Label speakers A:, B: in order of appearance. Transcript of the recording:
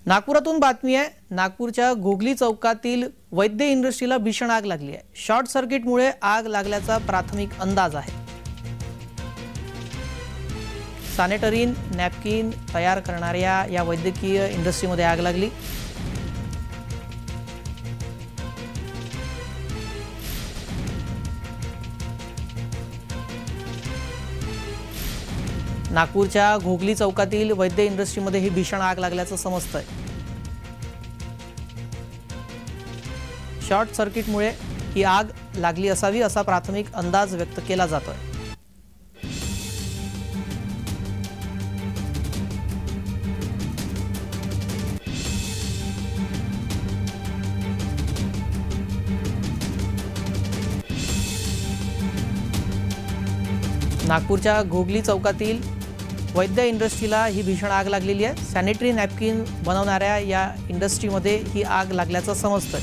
A: नागपुरातून बातमी आहे। नागपूरच्या घोगली चौकातील वैद्य इंडस्ट्रीला भीषण आग लागली आहे। शॉर्ट सर्किटमुळे आग लागल्याचा प्राथमिक अंदाज आहे। सॅनिटरी नॅपकिन तयार करणाऱ्या या वैद्यकीय इंडस्ट्रीमध्ये आग लागली। नागपूरच्या घोगली चौकातील वैद्य इंडस्ट्रीमध्ये ही भीषण आग लागल्याचं समजतंय। शॉर्ट सर्किटमुळे ही आग लागली असावी असा प्राथमिक अंदाज व्यक्त केला जातोय। नागपूरच्या घोगली चौकातील वैद्य इंडस्ट्रीला ही भीषण आग लागलेली आहे। सॅनिटरी नॅपकिन बनवणाऱ्या या इंडस्ट्रीमध्ये ही आग लागल्याचं समजतंय।